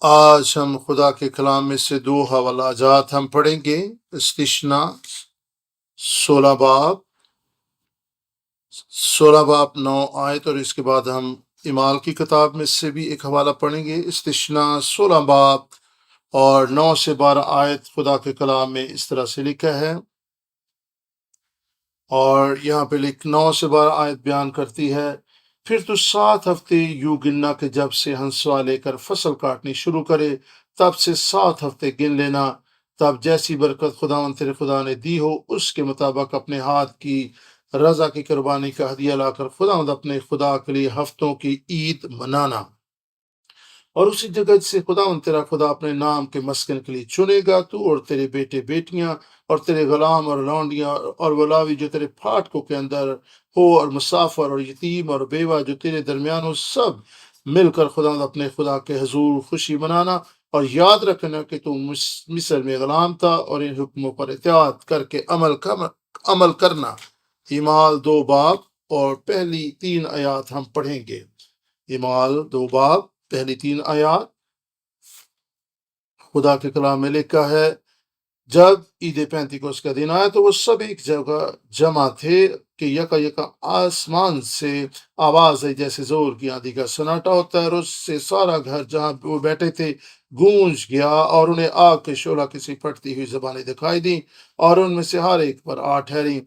آج ہم خدا کے کلام میں سے دو حوالہ جات ہم پڑھیں گے۔ استثنا 16 باب 9 آیت، اور اس کے بعد ہم اعمال کی کتاب میں سے بھی ایک حوالہ پڑھیں گے۔ استثنا 16 باب اور 9 سے 12 آیت خدا کے کلام میں اس طرح سے لکھا ہے، اور یہاں پہ 9 سے 12 آیت بیان کرتی ہے: پھر تو 7 ہفتے یوں گننا کہ جب سے ہنسوا لے کر فصل کاٹنی شروع کرے تب سے 7 ہفتے گن لینا، تب جیسی برکت خداوند تیرے خدا نے دی ہو اس کے مطابق اپنے ہاتھ کی رضا کی قربانی کا ہدیہ لا کر خداوند اپنے خدا کے لیے ہفتوں کی عید منانا، اور اسی جگہ سے خداوند تیرا خدا اپنے نام کے مسکن کے لیے چنے گا، تو اور تیرے بیٹے بیٹیاں اور تیرے غلام اور لونڈیاں اور ولاوی جو تیرے پھاٹکوں کے اندر ہو، اور مسافر اور یتیم اور بیوہ جو تیرے درمیان ہو، سب مل کر خداوند اپنے خدا کے حضور خوشی منانا، اور یاد رکھنا کہ تو مصر میں غلام تھا، اور ان حکموں پر اطاعت کر کے عمل کرنا۔ اعمال 2 باب اور پہلی 3 آیات ہم پڑھیں گے۔ اعمال 2 باب پہلی 3 آیات خدا کے کلام میں لکھا ہے: جب عید پینتیکوس کا دن آیا تو وہ سب ایک جگہ جمع تھے کہ یکا آسمان سے آواز آئی جیسے زور کی آندھی کا سناٹا ہوتا ہے، اور اس سے سارا گھر جہاں وہ بیٹھے تھے گونج گیا، اور انہیں آگ کے شعلہ کسی پھٹتی ہوئی زبانیں دکھائی دیں، اور ان میں سے ہر ایک پر آ ٹھہری،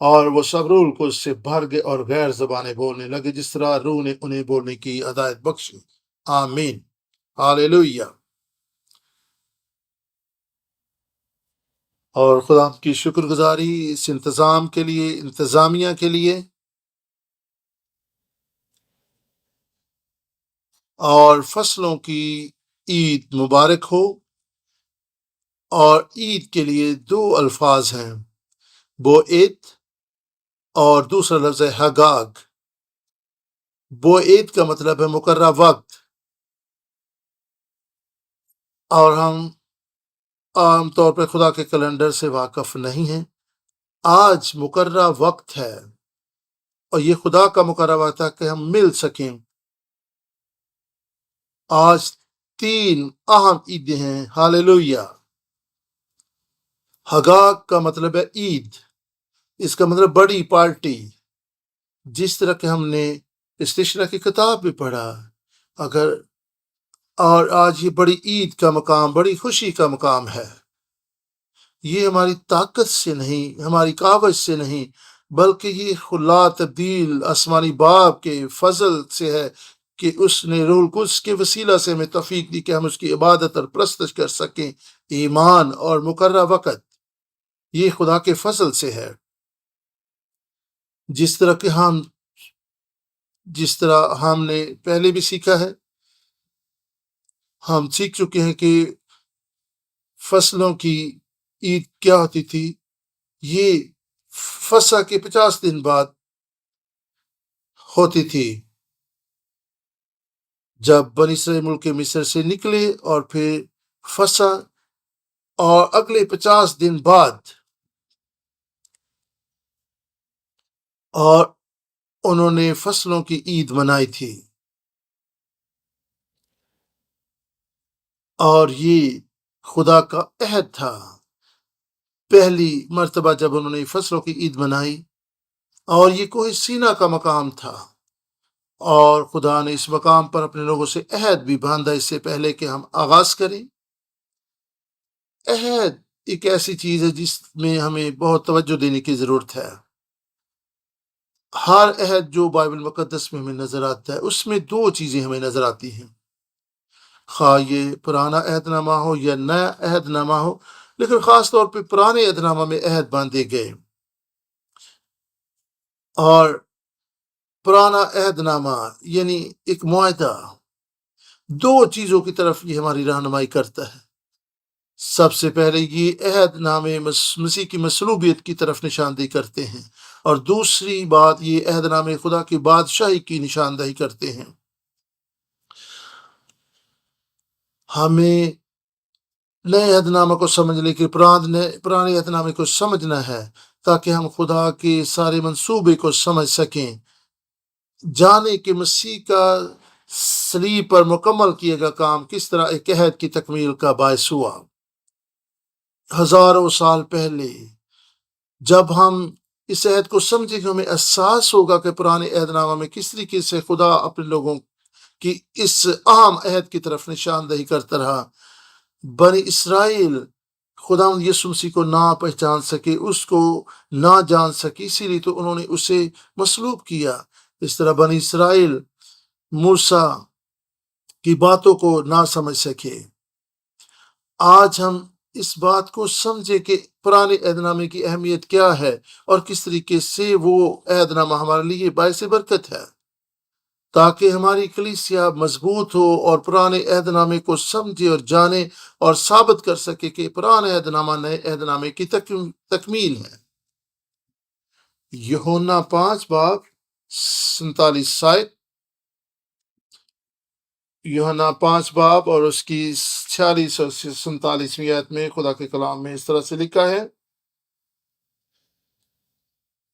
اور وہ سب روح کو اس سے بھر گئے اور غیر زبانیں بولنے لگے جس طرح روح نے انہیں بولنے کی ہدایت بخشی۔ آمین، ہاللویہ۔ اور خدا کی شکر گزاری اس انتظامیہ کے لیے، اور فصلوں کی عید مبارک ہو۔ اور عید کے لیے 2 الفاظ ہیں، بوعید اور دوسرا لفظ ہے حگاگ۔ بوعید کا مطلب ہے مقررہ وقت، اور ہم عام طور پر خدا کے کیلنڈر سے واقف نہیں ہیں۔ آج مقررہ وقت ہے، اور یہ خدا کا مقررہ وقت ہے کہ ہم مل سکیں۔ آج 3 اہم عیدیں ہیں، ہاللویہ۔ حگاگ کا مطلب ہے عید، اس کا مطلب بڑی پارٹی، جس طرح کہ ہم نے استثنا کی کتاب میں پڑھا۔ اور آج یہ بڑی عید کا مقام، بڑی خوشی کا مقام ہے۔ یہ ہماری طاقت سے نہیں، ہماری کاوش سے نہیں، بلکہ یہ خلا تبدیل آسمانی باپ کے فضل سے ہے کہ اس نے روح القدس کے وسیلہ سے ہمیں توفیق دی کہ ہم اس کی عبادت اور پرستش کر سکیں۔ ایمان اور مقررہ وقت یہ خدا کے فضل سے ہے، جس طرح ہم نے پہلے بھی سیکھا ہے۔ ہم سیکھ چکے ہیں کہ فصلوں کی عید کیا ہوتی تھی۔ یہ فصح کے 50 دن بعد ہوتی تھی، جب بنی اسرائیل ملک مصر سے نکلے، اور پھر فصح، اور اگلے 50 دن بعد اور انہوں نے فصلوں کی عید منائی تھی۔ اور یہ خدا کا عہد تھا، پہلی مرتبہ جب انہوں نے فصلوں کی عید منائی، اور یہ کوہ سینا کا مقام تھا، اور خدا نے اس مقام پر اپنے لوگوں سے عہد بھی باندھا۔ اس سے پہلے کہ ہم آغاز کریں، عہد ایک ایسی چیز ہے جس میں ہمیں بہت توجہ دینے کی ضرورت ہے۔ ہر عہد جو بائبل مقدس میں ہمیں نظر آتا ہے، اس میں 2 چیزیں ہمیں نظر آتی ہیں، خواہ یہ پرانا عہد نامہ ہو یا نیا عہد نامہ ہو، لیکن خاص طور پہ پرانے عہد نامہ میں عہد باندھے گئے۔ اور پرانا عہد نامہ یعنی ایک معاہدہ، 2 چیزوں کی طرف یہ ہماری رہنمائی کرتا ہے۔ سب سے پہلے یہ عہد نامے مسیح کی مصلوبیت کی طرف نشاندہی کرتے ہیں، اور دوسری بات یہ عہد نامے خدا کی بادشاہی کی نشاندہی کرتے ہیں۔ ہمیں نئے عہد نامہ کو سمجھنے کے پرانے عہد نامے کو سمجھنا ہے، تاکہ ہم خدا کے سارے منصوبے کو سمجھ سکیں، جانے کہ مسیح کا صلیب پر مکمل کیے گا کام کس طرح ایک عہد کی تکمیل کا باعث ہوا۔ ہزاروں سال پہلے جب ہم اس عہد کو سمجھیں گے، ہمیں احساس ہوگا کہ پرانے عہد نامہ میں کس طریقے سے خدا اپنے لوگوں کی اس اہم عہد کی طرف نشاندہی کرتا رہا۔ بنی اسرائیل خداوند یسوع مسیح کو نہ پہچان سکے، اس کو نہ جان سکے، اسی لیے تو انہوں نے اسے مصلوب کیا۔ اس طرح بنی اسرائیل موسیٰ کی باتوں کو نہ سمجھ سکے۔ آج ہم اس بات کو سمجھے کہ پرانے عہد نامے کی اہمیت کیا ہے اور کس طریقے سے وہ عہد نامہ ہمارے لیے باعث برکت ہے، تاکہ ہماری کلیسیا مضبوط ہو اور پرانے عہد نامے کو سمجھے اور جانے اور ثابت کر سکے کہ پرانے عہد نامہ نئے عہد نامے کی تکمیل ہے۔ یوحنا 5 باب 47 آیت، یوحنا 5 باب اور اس کی 46 اور 47ویں آیت میں خدا کے کلام میں اس طرح سے لکھا ہے،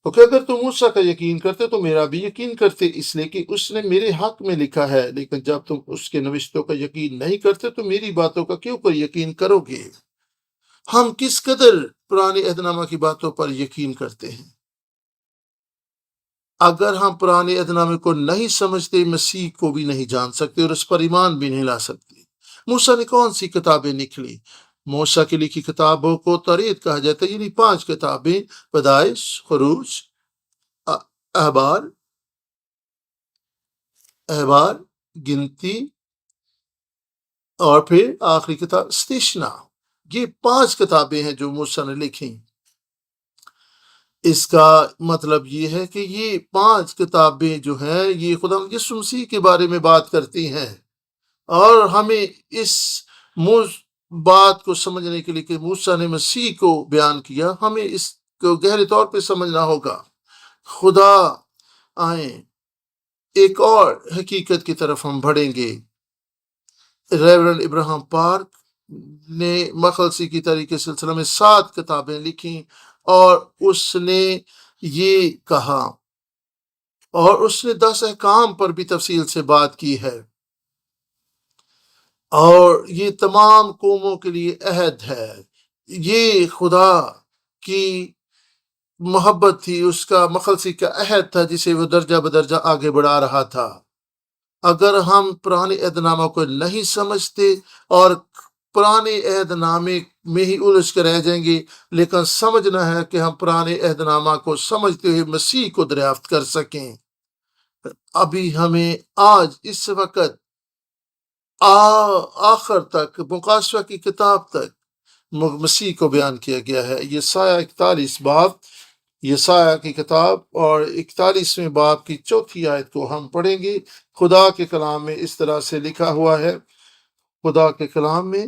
تو کہ اگر تم موسیٰ کا یقین کرتے تو میرا بھی یقین کرتے، اس لیے کہ اس نے میرے حق میں لکھا ہے، لیکن جب تم اس کے نوشتوں کا یقین نہیں کرتے تو میری باتوں کا کیوں پر یقین کرو گے؟ ہم کس قدر پرانے عہد نامہ کی باتوں پر یقین کرتے ہیں؟ اگر ہم پرانے عہد نامے کو نہیں سمجھتے، مسیح کو بھی نہیں جان سکتے اور اس پر ایمان بھی نہیں لا سکتے۔ موسیٰ نے کون سی کتابیں نکلی؟ موسیٰ کی لکھی کتابوں کو توریت کہا جاتا ہے، یعنی 5 کتابیں: پیدائش، خروج، احبار، گنتی اور پھر آخری کتاب استثنا۔ یہ 5 کتابیں ہیں جو موسیٰ نے لکھی۔ اس کا مطلب یہ ہے کہ یہ 5 کتابیں جو ہیں یہ خدا یسوع مسیح کے بارے میں بات کرتی ہیں، اور ہمیں اس بات کو سمجھنے کے لیے کہ موسیٰ نے مسیح کو بیان کیا، ہمیں اس کو گہرے طور پہ سمجھنا ہوگا۔ خدا آئیں، ایک اور حقیقت کی طرف ہم بڑھیں گے۔ ریورنڈ ابراہم پارک نے مخلصی کی طریقے سلسلہ میں 7 کتابیں لکھیں، اور اس نے یہ کہا، اور اس نے 10 احکام پر بھی تفصیل سے بات کی ہے، اور یہ تمام قوموں کے لیے عہد ہے۔ یہ خدا کی محبت تھی، اس کا مخلصی کا عہد تھا جسے وہ درجہ بدرجہ آگے بڑھا رہا تھا۔ اگر ہم پرانے عہد نامہ کو نہیں سمجھتے اور پرانے عہد نامے میں ہی الجھ کر رہ جائیں گے، لیکن سمجھنا ہے کہ ہم پرانے عہد نامہ کو سمجھتے ہوئے مسیح کو دریافت کر سکیں۔ ابھی ہمیں آج اس وقت آخر تک، مقاشفہ کی کتاب تک مسیح کو بیان کیا گیا ہے۔ یسایہ 41 باب، یسایہ کی کتاب اور 41ویں باب کی 4 آیت کو ہم پڑھیں گے۔ خدا کے کلام میں اس طرح سے لکھا ہوا ہے، خدا کے کلام میں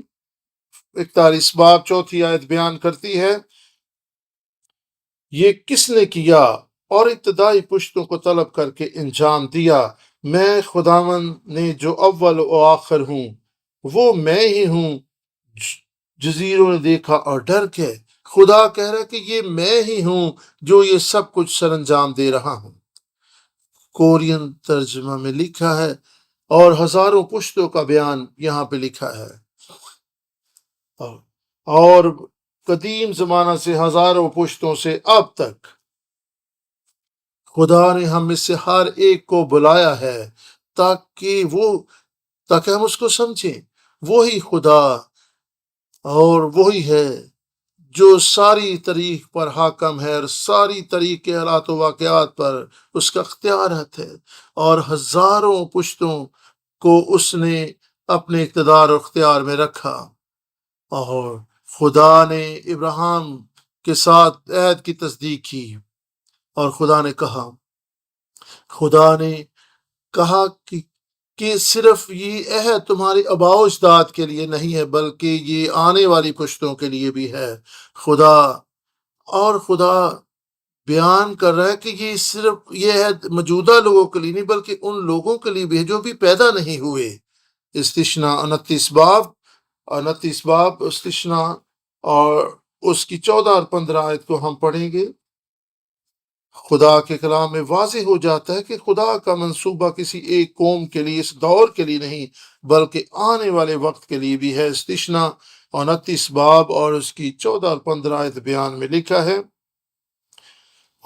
41 باب 4 آیت بیان کرتی ہے، یہ کس نے کیا اور ابتدائی پشتوں کو طلب کر کے انجام دیا؟ میں خداوند نے جو اول و آخر ہوں، وہ میں ہی ہوں۔ جزیروں نے دیکھا اور ڈر گئے۔ خدا کہہ رہا ہے کہ یہ میں ہی ہوں جو یہ سب کچھ سر انجام دے رہا ہوں۔ کورین ترجمہ میں لکھا ہے، اور ہزاروں پشتوں کا بیان یہاں پہ لکھا ہے، اور قدیم زمانہ سے ہزاروں پشتوں سے اب تک خدا نے ہم میں سے ہر ایک کو بلایا ہے تاکہ ہم اس کو سمجھیں۔ وہی خدا اور وہی ہے جو ساری تاریخ پر حاکم ہے، اور ساری تاریخ کے حالات و واقعات پر اس کا اختیارات ہے، اور ہزاروں پشتوں کو اس نے اپنے اقتدار اور اختیار میں رکھا۔ اور خدا نے ابراہیم کے ساتھ عہد کی تصدیق کی، اور خدا نے کہا کہ صرف یہ عہد تمہارے آباء و اجداد کے لیے نہیں ہے، بلکہ یہ آنے والی پشتوں کے لیے بھی ہے۔ خدا بیان کر رہا ہے کہ یہ صرف یہ عہد موجودہ لوگوں کے لیے نہیں، بلکہ ان لوگوں کے لیے بھی ہے جو بھی پیدا نہیں ہوئے۔ استثنا 29 باب استثنا اور اس کی 14 اور 15 آیت کو ہم پڑھیں گے۔ خدا کے کلام میں واضح ہو جاتا ہے کہ خدا کا منصوبہ کسی ایک قوم کے لیے، اس دور کے لیے نہیں، بلکہ آنے والے وقت کے لیے بھی ہے۔ استثنا 29 باب اور اس کی 14 اور 15 آیت بیان میں لکھا ہے،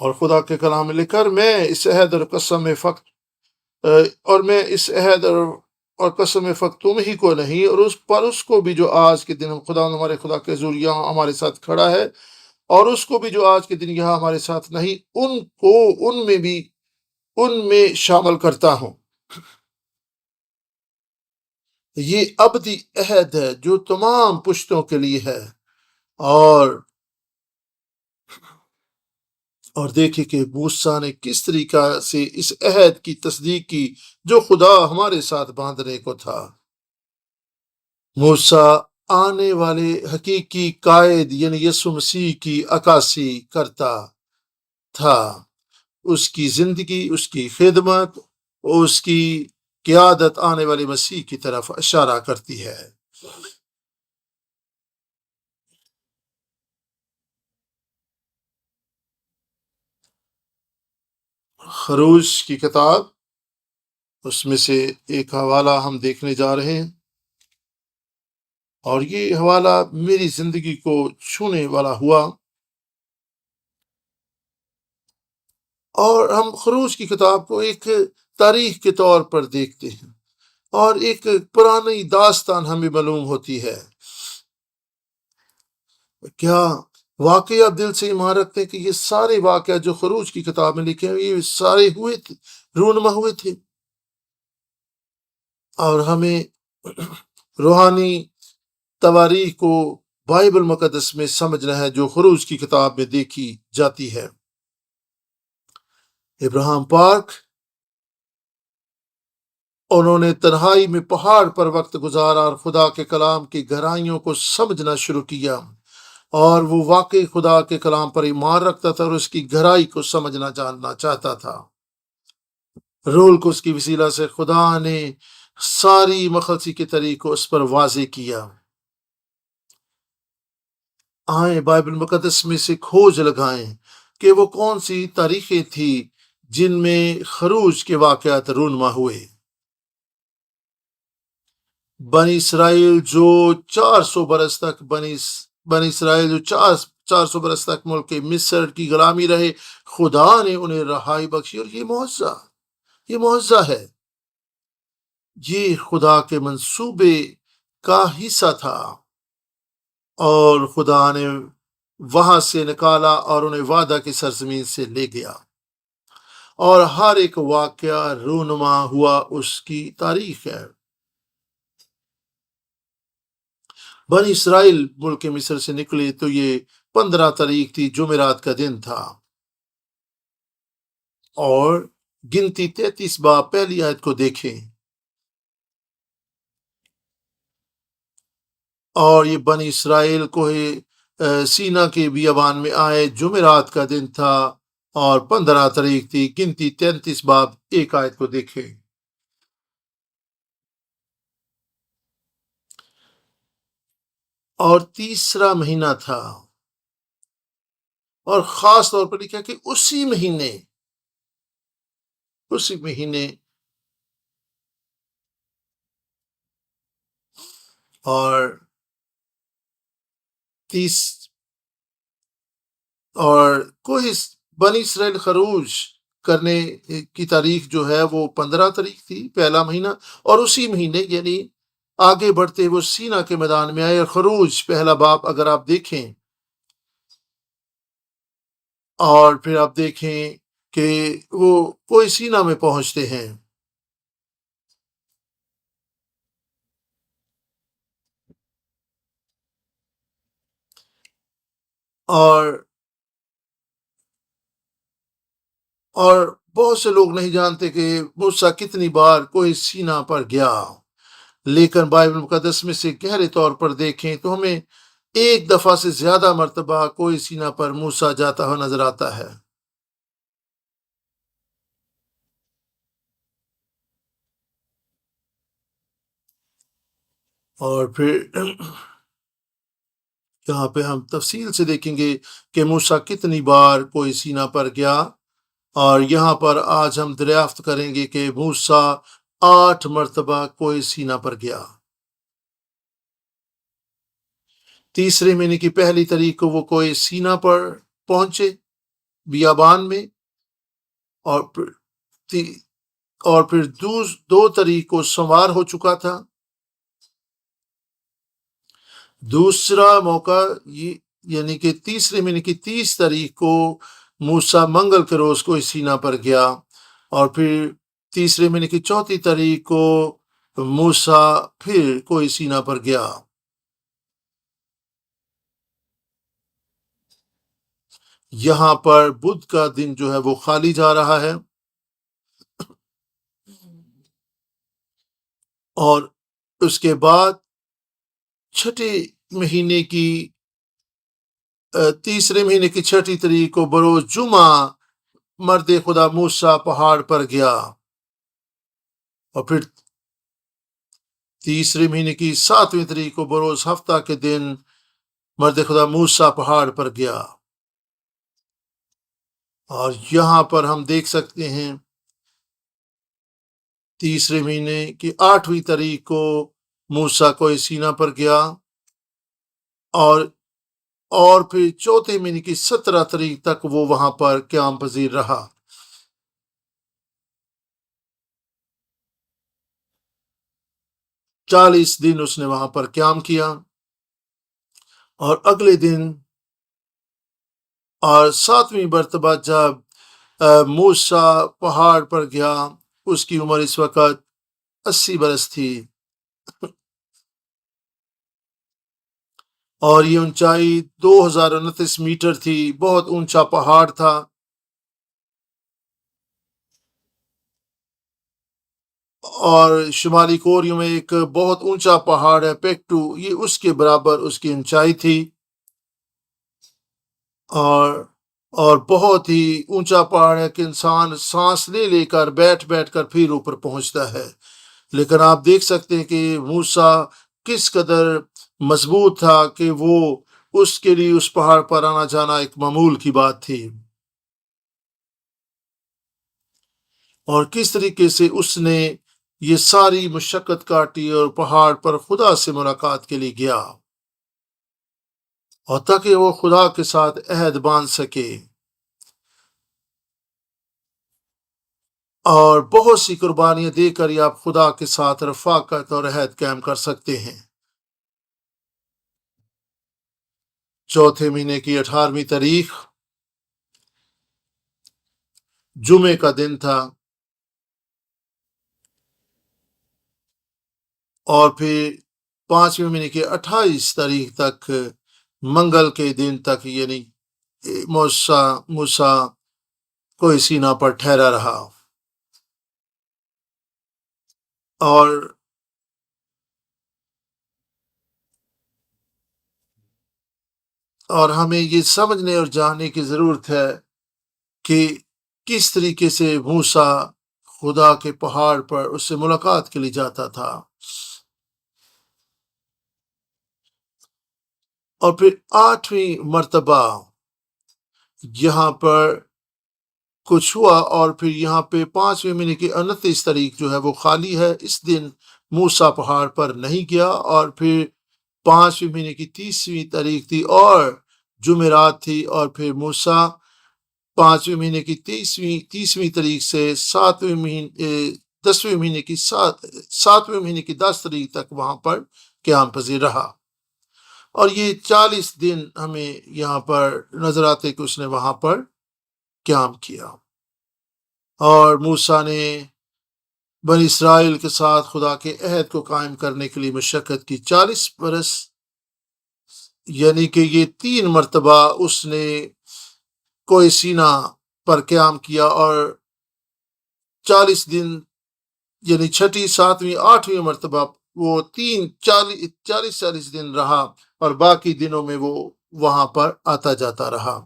اور خدا کے کلام میں لکھا، میں اس عہد اور قسم میں فقط اور میں اس عہد اور قسم فقط تم ہی کو نہیں، اور اس کو بھی جو آج کے دن خدا ہمارے خدا کے حضور یہاں ہمارے ساتھ کھڑا ہے، اور اس کو بھی جو آج کے دن یہاں ہمارے ساتھ نہیں، ان میں شامل کرتا ہوں۔ یہ ابدی عہد ہے جو تمام پشتوں کے لیے ہے، اور دیکھیں کہ موسیٰ نے کس طریقہ سے اس عہد کی تصدیق کی جو خدا ہمارے ساتھ باندھنے کو تھا۔ موسیٰ آنے والے حقیقی قائد یعنی یسوع مسیح کی عکاسی کرتا تھا۔ اس کی زندگی، اس کی خدمت، اس کی قیادت آنے والے مسیح کی طرف اشارہ کرتی ہے۔ خروج کی کتاب، اس میں سے ایک حوالہ ہم دیکھنے جا رہے ہیں، اور یہ حوالہ میری زندگی کو چھونے والا ہوا، اور ہم خروج کی کتاب کو ایک تاریخ کے طور پر دیکھتے ہیں، اور ایک پرانی داستان ہمیں معلوم ہوتی ہے۔ کیا واقعی آپ دل سے ایمان رکھتے ہیں کہ یہ سارے واقعات جو خروج کی کتاب میں لکھے ہیں یہ سارے ہوئے تھے، رونما ہوئے تھے؟ اور ہمیں روحانی تواریخ کو بائبل مقدس میں سمجھنا ہے جو خروج کی کتاب میں دیکھی جاتی ہے۔ ابراہیم پاک، انہوں نے تنہائی میں پہاڑ پر وقت گزارا اور خدا کے کلام کی گہرائیوں کو سمجھنا شروع کیا، اور وہ واقعی خدا کے کلام پر ایمان رکھتا تھا اور اس کی گہرائی کو سمجھنا جاننا چاہتا تھا۔ روح القدس کی وسیلہ سے خدا نے ساری مخلصی کے طریق کو اس پر واضح کیا۔ آئیں بائبل مقدس میں سے کھوج لگائیں کہ وہ کون سی تاریخیں تھیں جن میں خروج کے واقعات رونما ہوئے۔ بنی اسرائیل جو 400 برس تک بنی اسرائیل جو 400 برس تک ملک مصر کی غلامی رہے، خدا نے انہیں رہائی بخشی، اور یہ معجزہ ہے، یہ خدا کے منصوبے کا حصہ تھا، اور خدا نے وہاں سے نکالا اور انہیں وعدہ کی سرزمین سے لے گیا، اور ہر ایک واقعہ رونما ہوا اس کی تاریخ ہے۔ بنی اسرائیل ملک مصر سے نکلے تو یہ 15 تاریخ تھی، جمعرات کا دن تھا، اور گنتی 33 باب پہلی آیت کو دیکھیں، اور یہ بنی اسرائیل کو سینا کے بیابان میں آئے، جمعرات کا دن تھا اور 15 تاریخ تھی۔ گنتی 33 باب ایک آیت کو دیکھیں، اور تیسرا مہینہ تھا، اور خاص طور پر لکھا کہ اسی مہینے اور کوئی بنی اسرائیل خروج کرنے کی تاریخ جو ہے وہ 15 تاریخ تھی، پہلا مہینہ، اور اسی مہینے یعنی آگے بڑھتے وہ سینا کے میدان میں آئے۔ خروج پہلا باب اگر آپ دیکھیں، اور پھر آپ دیکھیں کہ وہ کوئی سینا میں پہنچتے ہیں، اور بہت سے لوگ نہیں جانتے کہ موسیٰ کتنی بار کوئی سینا پر گیا، لیکن بائبل مقدس میں سے گہرے طور پر دیکھیں تو ہمیں ایک دفعہ سے زیادہ مرتبہ کوئی سینا پر موسیٰ جاتا ہوا نظر آتا ہے۔ اور پھر یہاں پہ ہم تفصیل سے دیکھیں گے کہ موسیٰ کتنی بار کوئی سینا پر گیا، اور یہاں پر آج ہم دریافت کریں گے کہ موسیٰ 8 مرتبہ کوہ سینا پر گیا۔ تیسرے مہینے کی پہلی تاریخ کو وہ کوہ سینا پر پہنچے بیابان میں، اور پھر 2 تاریخ کو سوار ہو چکا تھا۔ دوسرا موقع یعنی کہ تیسرے مہینے کی 30 تاریخ کو موسیٰ منگل کے روز کوہ سینا پر گیا، اور پھر تیسرے مہینے کی 4 تاریخ کو موسیٰ پھر کوہ سینا پر گیا۔ یہاں پر بدھ کا دن جو ہے وہ خالی جا رہا ہے، اور اس کے بعد چھٹے مہینے کی تیسرے مہینے کی 6 تاریخ کو بروز جمعہ مرد خدا موسیٰ پہاڑ پر گیا، اور پھر تیسرے مہینے کی 7ویں تاریخ کو بروز ہفتہ کے دن مرد خدا موسیٰ پہاڑ پر گیا۔ اور یہاں پر ہم دیکھ سکتے ہیں تیسرے مہینے کی 8ویں تاریخ کو موسیٰ کوہ سینا پر گیا، اور پھر چوتھے مہینے کی 17 تاریخ تک وہ وہاں پر قیام پذیر رہا۔ چالیس دن اس نے وہاں پر قیام کیا، اور اگلے دن اور 7ویں مرتبہ جب موسیٰ پہاڑ پر گیا، اس کی عمر اس وقت 80 برس تھی، اور یہ اونچائی 2029 میٹر تھی، بہت اونچا پہاڑ تھا۔ اور شمالی کوریا میں ایک بہت اونچا پہاڑ ہے پیکٹو، یہ اس کے برابر اس کی اونچائی تھی، اور بہت ہی اونچا پہاڑ ہے کہ انسان سانس لے کر بیٹھ کر پھر اوپر پہنچتا ہے۔ لیکن آپ دیکھ سکتے ہیں کہ موسیٰ کس قدر مضبوط تھا کہ وہ اس کے لیے اس پہاڑ پر آنا جانا ایک معمول کی بات تھی، اور کس طریقے سے اس نے یہ ساری مشقت کاٹی اور پہاڑ پر خدا سے ملاقات کے لیے گیا، اور تاکہ وہ خدا کے ساتھ عہد باندھ سکے، اور بہت سی قربانیاں دے کر یہ آپ خدا کے ساتھ رفاقت اور عہد قائم کر سکتے ہیں۔ چوتھے مہینے کی 18ویں تاریخ جمعے کا دن تھا، اور پھر 5ویں مہینے کی 28 تاریخ تک منگل کے دن تک یعنی موسیٰ کوہ سینا پر ٹھہرا رہا، اور ہمیں یہ سمجھنے اور جاننے کی ضرورت ہے کہ کس طریقے سے موسیٰ خدا کے پہاڑ پر اس سے ملاقات کے لیے جاتا تھا، اور پھر 8ویں مرتبہ یہاں پر کچھ ہوا، اور پھر یہاں پہ 5ویں مہینے کی 29 تاریخ جو ہے وہ خالی ہے، اس دن موسیٰ پہاڑ پر نہیں گیا، اور پھر 5ویں مہینے کی 30ویں تاریخ تھی اور جمعرات تھی، اور پھر موسیٰ 5ویں مہینے کی 30ویں تاریخ سے 7ویں مہینے کی 10 تاریخ تک وہاں پر قیام پذیر رہا، اور یہ 40 دن ہمیں یہاں پر نظر آتے کہ اس نے وہاں پر قیام کیا، اور موسیٰ نے بنی اسرائیل کے ساتھ خدا کے عہد کو قائم کرنے کے لیے مشقت کی 40 برس، یعنی کہ یہ 3 مرتبہ اس نے کوہ سینا پر قیام کیا، اور 40 دن یعنی 6، 7، 8ویں مرتبہ وہ 40 دن رہا، اور باقی دنوں میں وہ وہاں پر آتا جاتا رہا۔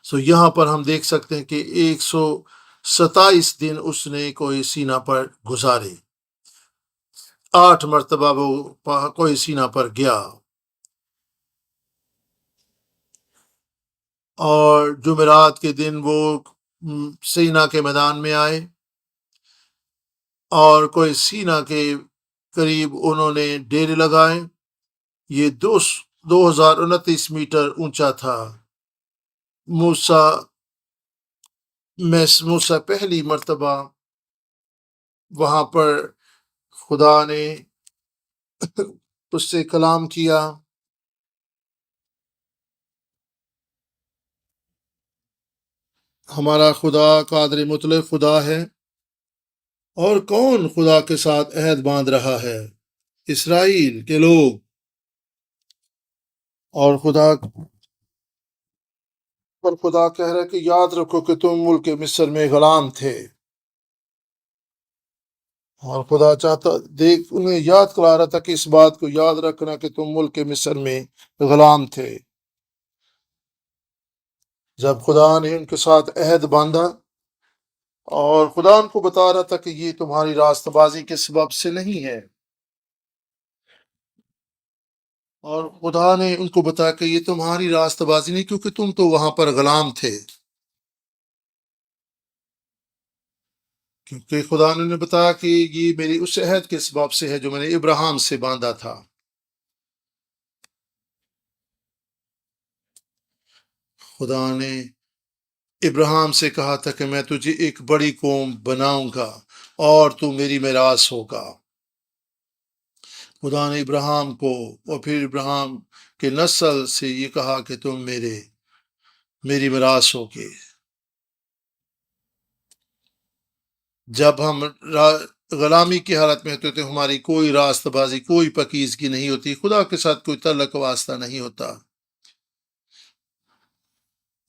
یہاں پر ہم دیکھ سکتے ہیں کہ 127 دن اس نے کوہ سینا پر گزارے، 8 مرتبہ وہ کوہ سینا پر گیا، اور جمعرات کے دن وہ سینا کے میدان میں آئے اور کوئی سینا کے قریب انہوں نے ڈیرے لگائے. یہ 2029 میٹر اونچا تھا. موسیٰ پہلی مرتبہ وہاں پر خدا نے اس سے کلام کیا. ہمارا خدا قادر مطلق خدا ہے. اور کون خدا کے ساتھ عہد باندھ رہا ہے؟ اسرائیل کے لوگ. اور خدا کہہ رہا ہے کہ یاد رکھو کہ تم ملک مصر میں غلام تھے. اور خدا چاہتا انہیں یاد کرا رہا تھا کہ اس بات کو یاد رکھنا کہ تم ملک مصر میں غلام تھے. جب خدا نے ان کے ساتھ عہد باندھا اور خدا ان کو بتا رہا تھا کہ یہ تمہاری راست بازی کے سبب سے نہیں ہے، اور خدا نے ان کو بتایا کہ یہ تمہاری راست بازی نہیں، کیونکہ تم تو وہاں پر غلام تھے. کیونکہ خدا نے انہیں بتایا کہ یہ میری اس عہد کے سبب سے ہے جو میں نے ابراہیم سے باندھا تھا. خدا نے ابراہیم سے کہا تھا کہ میں تجھے ایک بڑی قوم بناؤں گا اور تو میری میراث ہوگا. خدا نے ابراہیم کو اور پھر ابراہیم کے نسل سے یہ کہا کہ تم میری میراث ہوگے. جب ہم غلامی کی حالت میں ہوتے تو ہماری کوئی راست بازی، کوئی پکیزگی نہیں ہوتی، خدا کے ساتھ کوئی تعلق واسطہ نہیں ہوتا.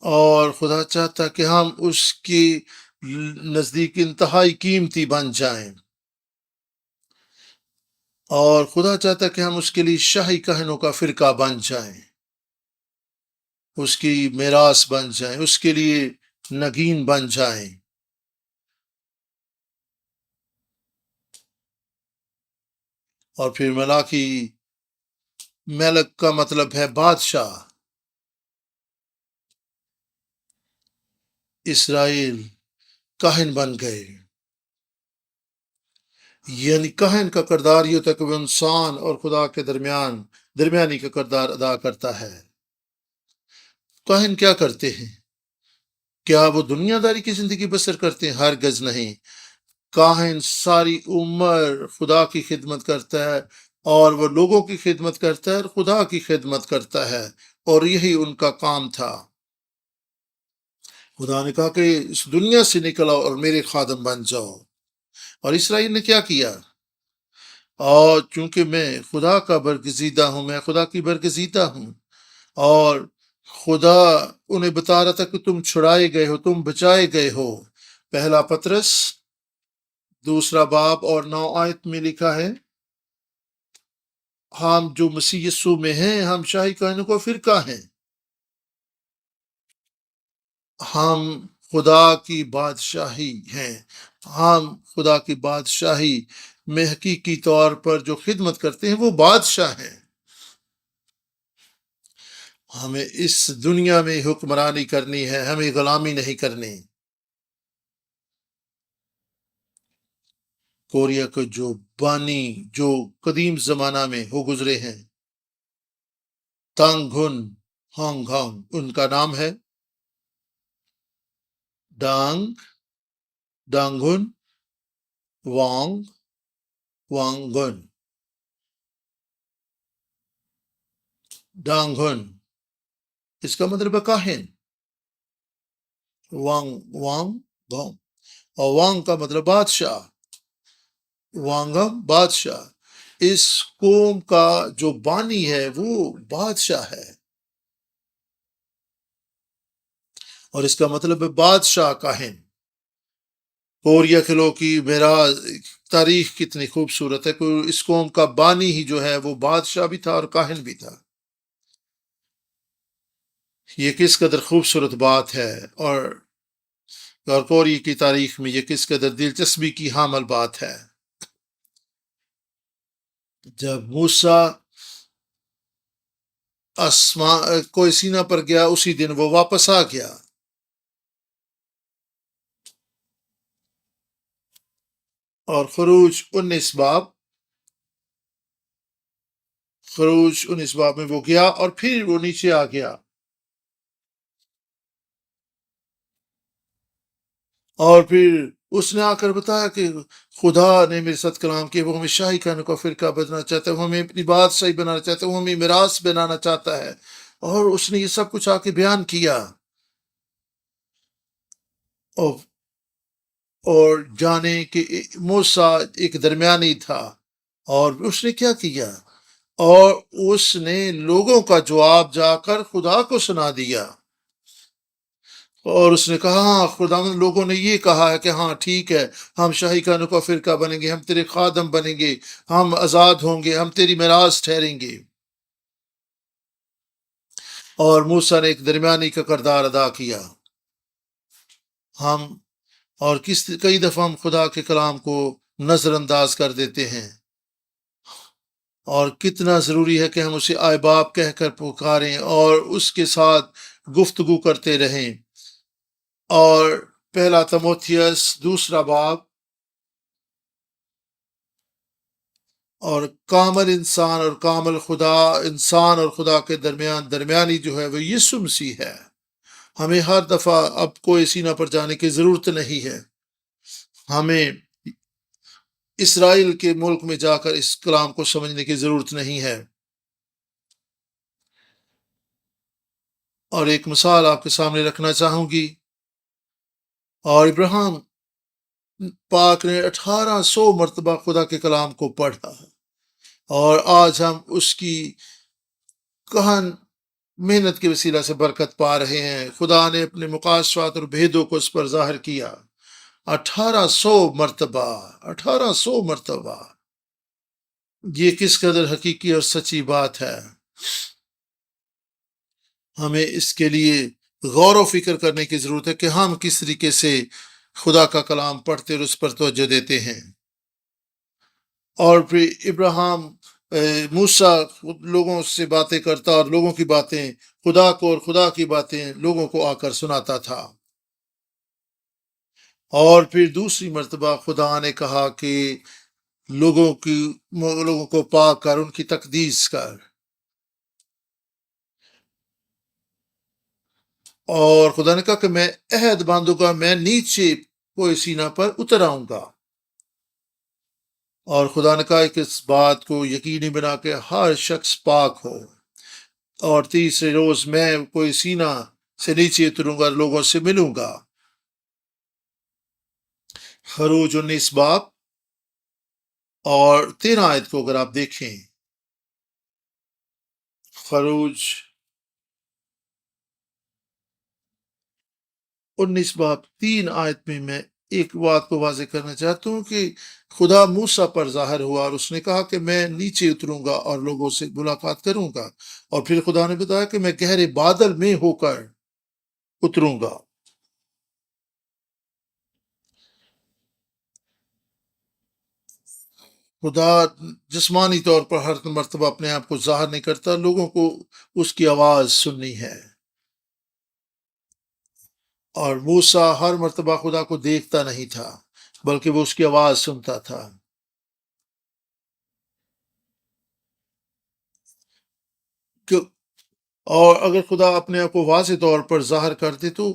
اور خدا چاہتا کہ ہم اس کی نزدیک انتہائی قیمتی بن جائیں. اور خدا چاہتا کہ ہم اس کے لیے شاہی کہنوں کا فرقہ بن جائیں، اس کی میراث بن جائیں، اس کے لیے نگین بن جائیں. اور پھر ملک کا مطلب ہے بادشاہ. اسرائیل کاہن بن گئے. یعنی کاہن کا کردار یہ ہوتا ہے کہ وہ انسان اور خدا کے درمیانی کا کردار ادا کرتا ہے. کاہن کیا کرتے ہیں؟ کیا وہ دنیا داری کی زندگی بسر کرتے ہیں؟ ہرگز نہیں. کاہن ساری عمر خدا کی خدمت کرتا ہے، اور وہ لوگوں کی خدمت کرتا ہے اور خدا کی خدمت کرتا ہے، اور یہی ان کا کام تھا. خدا نے کہا کہ اس دنیا سے نکل آؤ اور میرے خادم بن جاؤ. اور اسرائیل نے کیا کیا؟ اور چونکہ میں خدا کا برگزیدہ ہوں، میں خدا کی برگزیدہ ہوں، اور خدا انہیں بتا رہا تھا کہ تم چھڑائے گئے ہو، تم بچائے گئے ہو. پہلا پطرس 2 باب اور 9 آیت میں لکھا ہے، ہم جو مسیح یسوع میں ہیں ہم شاہی کہنوں کا فرقہ ہیں. ہم خدا کی بادشاہی ہیں. ہم خدا کی بادشاہی میں حقیقی طور پر جو خدمت کرتے ہیں وہ بادشاہ ہیں. ہمیں اس دنیا میں حکمرانی کرنی ہے، ہمیں غلامی نہیں کرنی. کوریا کے جو بانی جو قدیم زمانہ میں ہو گزرے ہیں، تانگ ہن ہانگ ہانگ ان کا نام ہے. ڈانگن وانگن ڈانگن اس کا مطلب ہے کاہن. وانگ اور وانگ کا مطلب بادشاہ. وانگم بادشاہ. اس قوم کا جو بانی ہے وہ بادشاہ ہے، اور اس کا مطلب ہے بادشاہ کاہن. کوریا کے لوگ کی میرا تاریخ کتنی خوبصورت ہے کہ اس قوم کا بانی ہی جو ہے وہ بادشاہ بھی تھا اور کاہن بھی تھا. یہ کس قدر خوبصورت بات ہے، اور کوریا کی تاریخ میں یہ کس قدر دلچسپی کی حامل بات ہے. جب موسیٰ کوئی سینہ پر گیا، اسی دن وہ واپس آ گیا۔ اور خروج 19 باب میں وہ گیا اور پھر وہ نیچے آ گیا، اور پھر اس نے آ کر بتایا کہ خدا نے میرے ساتھ کلام کیا، وہ ہمیں شاہی خانوں کا فرقہ بنانا چاہتا ہے، وہ ہمیں اپنی بات صحیح بنانا چاہتا ہے، وہ ہمیں میراث بنانا چاہتا ہے، اور اس نے یہ سب کچھ آ کے بیان کیا۔ اور اور جانے کہ موسیٰ ایک درمیانی تھا، اور اس نے کیا کیا، اور اس نے لوگوں کا جواب جا کر خدا کو سنا دیا، اور اس نے کہا ہاں خدا لوگوں نے یہ کہا ہے کہ ہاں ٹھیک ہے، ہم شاہی خانوں کا فرقہ بنیں گے، ہم تیرے خادم بنیں گے، ہم آزاد ہوں گے، ہم تیری میراث ٹھہریں گے۔ اور موسیٰ نے ایک درمیانی کا کردار ادا کیا۔ ہم اور کئی دفعہ ہم خدا کے کلام کو نظر انداز کر دیتے ہیں، اور کتنا ضروری ہے کہ ہم اسے آئے باپ کہہ کر پکاریں اور اس کے ساتھ گفتگو کرتے رہیں۔ اور پہلا تموتھیوس 2 باب، اور کامل انسان اور کامل خدا، انسان اور خدا کے درمیانی جو ہے وہ یسوع مسیح ہے۔ ہمیں ہر دفعہ اب کوئی سینہ پر جانے کی ضرورت نہیں ہے، ہمیں اسرائیل کے ملک میں جا کر اس کلام کو سمجھنے کی ضرورت نہیں ہے۔ اور ایک مثال آپ کے سامنے رکھنا چاہوں گی، اور ابراہیم پاک نے 1800 مرتبہ خدا کے کلام کو پڑھا، اور آج ہم اس کی گہن محنت کے وسیلہ سے برکت پا رہے ہیں۔ خدا نے اپنے مقاصد اور بھیدوں کو اس پر ظاہر کیا۔ 1800 مرتبہ یہ کس قدر حقیقی اور سچی بات ہے۔ ہمیں اس کے لیے غور و فکر کرنے کی ضرورت ہے کہ ہم کس طریقے سے خدا کا کلام پڑھتے اور اس پر توجہ دیتے ہیں۔ اور پھر ابراہیم موسیٰ لوگوں سے باتیں کرتا، اور لوگوں کی باتیں خدا کو اور خدا کی باتیں لوگوں کو آ کر سناتا تھا۔ اور پھر دوسری مرتبہ خدا نے کہا کہ لوگوں کو پاک کر، ان کی تقدیس کر، اور خدا نے کہا کہ میں عہد باندھوں گا، میں نیچے کوئی سینہ پر اتر آؤں گا۔ اور خدا نے کہا کہ اس بات کو یقینی بنا کے ہر شخص پاک ہو، اور تیسرے روز میں کوئی سینہ سے نیچے اتروں گا، لوگوں سے ملوں گا۔ خروج 19 باب اور 13 آیت کو اگر آپ دیکھیں، خروج 19 باب 3 آیت میں ایک بات کو واضح کرنا چاہتا ہوں کہ خدا موسیٰ پر ظاہر ہوا، اور اس نے کہا کہ میں نیچے اتروں گا اور لوگوں سے ملاقات کروں گا، اور پھر خدا نے بتایا کہ میں گہرے بادل میں ہو کر اتروں گا۔ خدا جسمانی طور پر ہر مرتبہ اپنے آپ کو ظاہر نہیں کرتا، لوگوں کو اس کی آواز سننی ہے۔ اور موسیٰ ہر مرتبہ خدا کو دیکھتا نہیں تھا، بلکہ وہ اس کی آواز سنتا تھا۔ اور اگر خدا اپنے آپ کو واضح طور پر ظاہر کر دے تو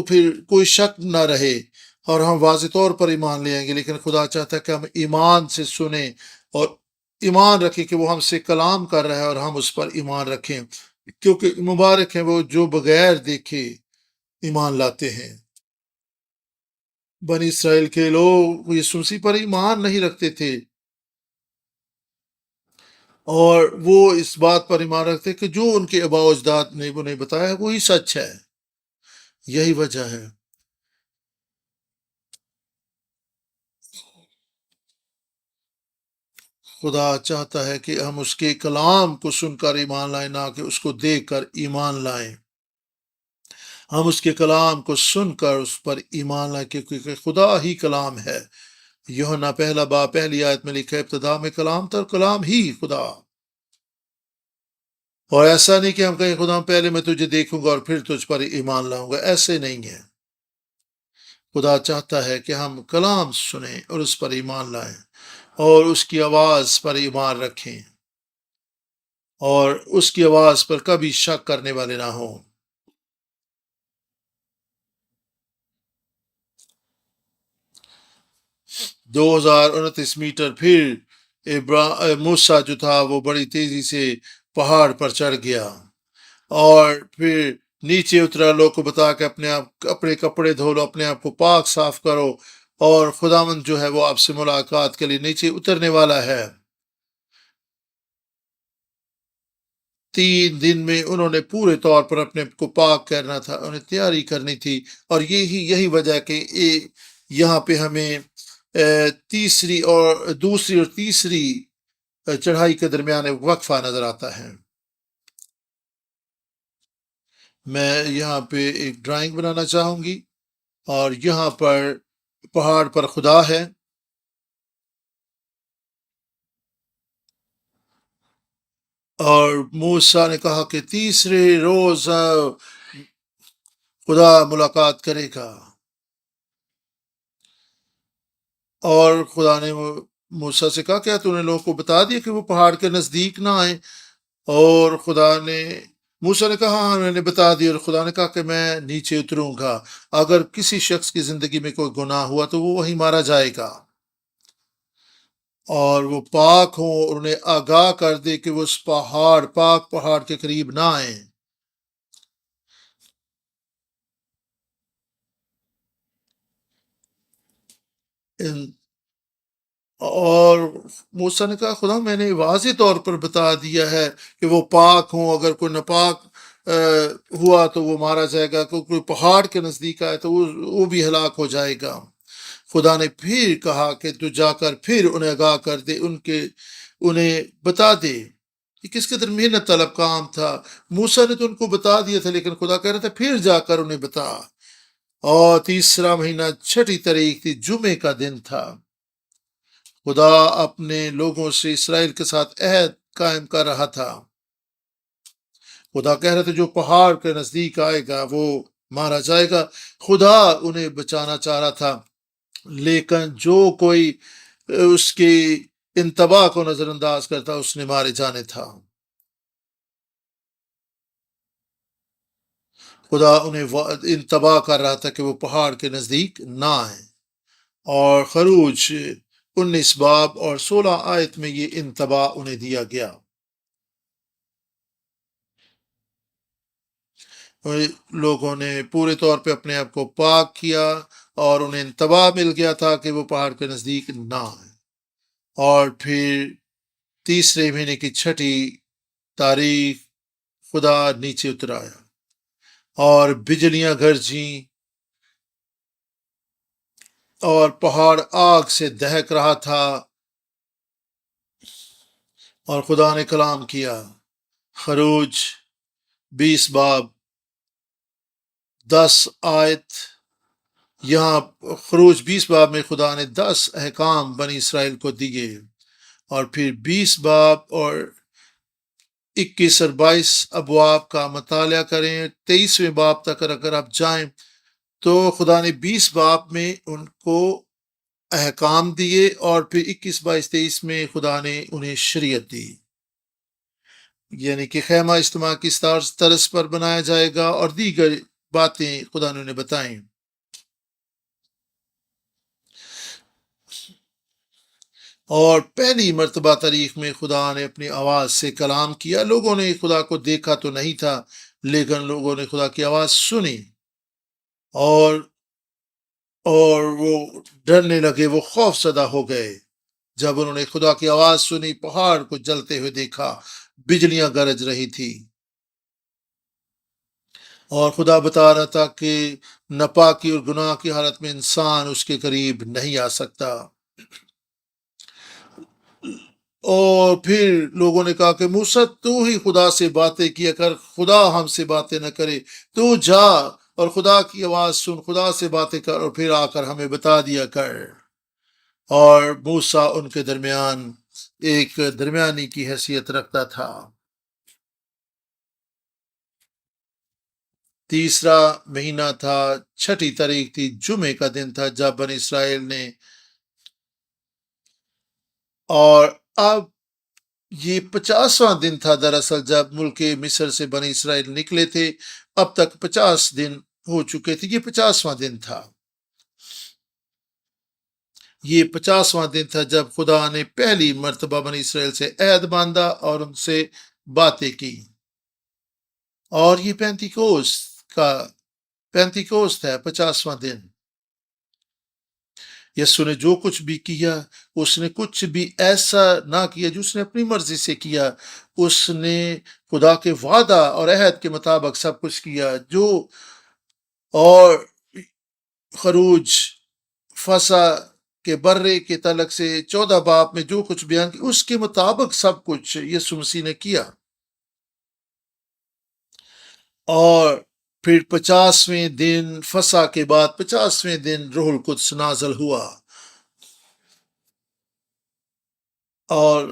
پھر کوئی شک نہ رہے، اور ہم واضح طور پر ایمان لے آئیں گے۔ لیکن خدا چاہتا ہے کہ ہم ایمان سے سنیں اور ایمان رکھیں کہ وہ ہم سے کلام کر رہا ہے، اور ہم اس پر ایمان رکھیں، کیونکہ مبارک ہیں وہ جو بغیر دیکھے ایمان لاتے ہیں۔ بنی اسرائیل کے لوگ یسوع مسیح پر ایمان نہیں رکھتے تھے، اور وہ اس بات پر ایمان رکھتے کہ جو ان کے آباء و اجداد نے انہیں بتایا ہے وہی سچ ہے۔ یہی وجہ ہے خدا چاہتا ہے کہ ہم اس کے کلام کو سن کر ایمان لائیں، نہ کہ اس کو دیکھ کر ایمان لائیں۔ ہم اس کے کلام کو سن کر اس پر ایمان لائیں، کیونکہ خدا ہی کلام ہے۔ یوحنا 1 باب 1 آیت میں لکھا ہے ابتدا میں کلام تھا، اور کلام ہی خدا اور ایسا نہیں کہ ہم کہیں خدا پہلے میں تجھے دیکھوں گا اور پھر تجھ پر ایمان لاؤں گا، ایسے نہیں ہے۔ خدا چاہتا ہے کہ ہم کلام سنیں اور اس پر ایمان لائیں اور اس کی آواز پر ایمان رکھیں اور اس کی آواز پر کبھی شک کرنے والے نہ ہوں۔ 2029 میٹر پھر موسیٰ جو تھا وہ بڑی تیزی سے پہاڑ پر چڑھ گیا اور پھر نیچے اترا، لوگ کو بتا کہ اپنے کپڑے دھو لو، اپنے آپ کو پاک صاف کرو، اور خداوند جو ہے وہ آپ سے ملاقات کے لیے نیچے اترنے والا ہے۔ 3 دن میں انہوں نے پورے طور پر اپنے آپ کو پاک کرنا تھا، انہیں تیاری کرنی تھی، اور یہی وجہ کہ یہاں پہ ہمیں تیسری اور دوسری اور تیسری چڑھائی کے درمیان ایک وقفہ نظر آتا ہے۔ میں یہاں پہ ایک ڈرائنگ بنانا چاہوں گی، اور یہاں پر پہاڑ پر خدا ہے، اور موسیٰ نے کہا کہ تیسرے روز خدا ملاقات کرے گا، اور خدا نے موسیٰ سے کہا کیا تو نے لوگوں کو بتا دیا کہ وہ پہاڑ کے نزدیک نہ آئیں؟ اور خدا نے موسیٰ نے کہا ہاں میں نے بتا دیا، اور خدا نے کہا کہ میں نیچے اتروں گا، اگر کسی شخص کی زندگی میں کوئی گناہ ہوا تو وہ وہیں مارا جائے گا، اور وہ پاک ہوں اور انہیں آگاہ کر دے کہ وہ اس پاک پہاڑ کے قریب نہ آئیں۔ اور موسیٰ نے کہا خدا میں نے واضح طور پر بتا دیا ہے کہ وہ پاک ہوں، اگر کوئی ناپاک ہوا تو وہ مارا جائے گا، کوئی پہاڑ کے نزدیک آئے تو وہ بھی ہلاک ہو جائے گا۔ خدا نے پھر کہا کہ تو جا کر پھر انہیں آگاہ کر دے، انہیں بتا دے۔ یہ کس قدر محنت طلب کام تھا، موسیٰ نے تو ان کو بتا دیا تھا، لیکن خدا کہہ رہا تھا پھر جا کر انہیں بتا۔ اور تیسرا مہینہ 6 تاریخ تھی، جمعے کا دن تھا۔ خدا اپنے لوگوں سے اسرائیل کے ساتھ عہد قائم کر رہا تھا۔ خدا کہہ رہا تھا جو پہاڑ کے نزدیک آئے گا وہ مارا جائے گا۔ خدا انہیں بچانا چاہ رہا تھا، لیکن جو کوئی اس کی انتباہ کو نظر انداز کرتا اس نے مارے جانے تھا۔ خدا انہیں انتباہ کر رہا تھا کہ وہ پہاڑ کے نزدیک نہ آئیں، اور خروج 19 باب اور 16 آیت میں یہ انتباہ انہیں دیا گیا۔ لوگوں نے پورے طور پہ اپنے آپ کو پاک کیا، اور انہیں انتباہ مل گیا تھا کہ وہ پہاڑ کے نزدیک نہ آئیں۔ اور پھر تیسرے مہینے کی 6 تاریخ خدا نیچے اتر آیا، اور بجلیاں گرجیں، اور پہاڑ آگ سے دہک رہا تھا، اور خدا نے کلام کیا۔ خروج 20 باب 10 آیت، یہاں خروج 20 باب میں خدا نے 10 احکام بنی اسرائیل کو دیے، اور پھر 20 باب اور 21 اور 22 ابواب کا مطالعہ کریں۔ 23ویں باب تک اگر آپ جائیں تو خدا نے 20 باب میں ان کو احکام دیے، اور پھر 21 22 23 میں خدا نے انہیں شریعت دی، یعنی کہ خیمہ اجتماع کس طرز پر بنایا جائے گا، اور دیگر باتیں خدا نے انہیں بتائیں۔ اور پہلی مرتبہ تاریخ میں خدا نے اپنی آواز سے کلام کیا۔ لوگوں نے خدا کو دیکھا تو نہیں تھا، لیکن لوگوں نے خدا کی آواز سنی، اور وہ ڈرنے لگے، وہ خوف زدہ ہو گئے جب انہوں نے خدا کی آواز سنی، پہاڑ کو جلتے ہوئے دیکھا، بجلیاں گرج رہی تھی، اور خدا بتا رہا تھا کہ ناپاکی اور گناہ کی حالت میں انسان اس کے قریب نہیں آ سکتا۔ اور پھر لوگوں نے کہا کہ موسیٰ تو ہی خدا سے باتیں کیا کر، خدا ہم سے باتیں نہ کرے، تو جا اور خدا کی آواز سن، خدا سے باتیں کر، اور پھر آ کر ہمیں بتا دیا کر۔ اور موسیٰ ان کے درمیان ایک درمیانی کی حیثیت رکھتا تھا۔ تیسرا مہینہ تھا، 6 تاریخ تھی، جمعے کا دن تھا جب بنی اسرائیل نے، اور اب یہ 50واں دن تھا دراصل جب ملک مصر سے بنی اسرائیل نکلے تھے۔ اب تک 50 دن ہو چکے تھے، یہ 50واں دن تھا۔ یہ 50واں دن تھا جب خدا نے پہلی مرتبہ بنی اسرائیل سے عہد باندھا اور ان سے باتیں کی، اور یہ پینتیکوست ہے، 50واں دن۔ یسوع نے جو کچھ بھی کیا، اس نے کچھ بھی ایسا نہ کیا جو اس نے اپنی مرضی سے کیا، اس نے خدا کے وعدہ اور عہد کے مطابق سب کچھ کیا، جو اور خروج فصح کے برے کے تعلق سے 14 باب میں جو کچھ بیان کیا، اس کے مطابق سب کچھ یسوع مسیح نے کیا۔ اور پھر 50ویں دن فصح کے بعد 50ویں دن روح القدس نازل ہوا، اور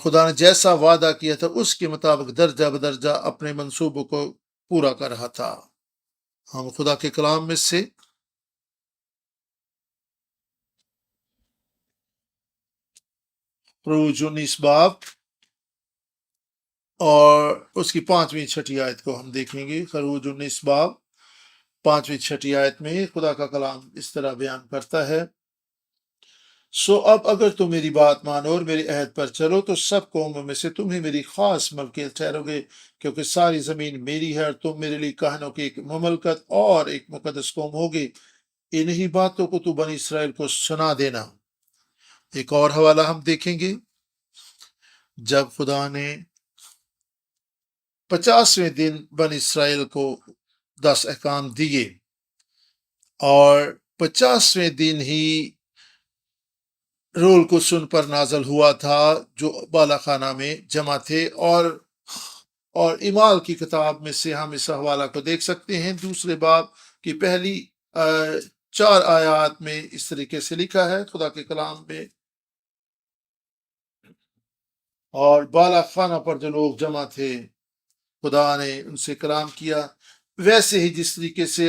خدا نے جیسا وعدہ کیا تھا اس کے مطابق درجہ بدرجہ اپنے منصوبوں کو پورا کر رہا تھا۔ ہم خدا کے کلام میں سے خروج 19 باب اور اس کی 5ویں 6 آیت کو ہم دیکھیں گے۔ خروج 19 باب 5ویں 6 آیت میں خدا کا کلام اس طرح بیان کرتا ہے، سو اب اگر تم میری بات مانو اور میرے عہد پر چلو تو سب قوموں میں سے تمہیں میری خاص ملکیت ٹھہرو گے، کیونکہ ساری زمین میری ہے، اور تم میرے لیے کہنوں کی ایک مملکت اور ایک مقدس قوم ہوگی۔ انہی باتوں کو تو بنی اسرائیل کو سنا دینا۔ ایک اور حوالہ ہم دیکھیں گے، جب خدا نے 50ویں دن بنی اسرائیل کو 10 احکام دیے، اور 50ویں دن ہی روح القدس ان پر نازل ہوا تھا جو بالا خانہ میں جمع تھے، اور اعمال کی کتاب میں سے ہم اس حوالہ کو دیکھ سکتے ہیں، دوسرے باب کی پہلی 4 آیات میں اس طریقے سے لکھا ہے خدا کے کلام میں، اور بالا خانہ پر جو لوگ جمع تھے خدا نے ان سے کلام کیا، ویسے ہی جس طریقے سے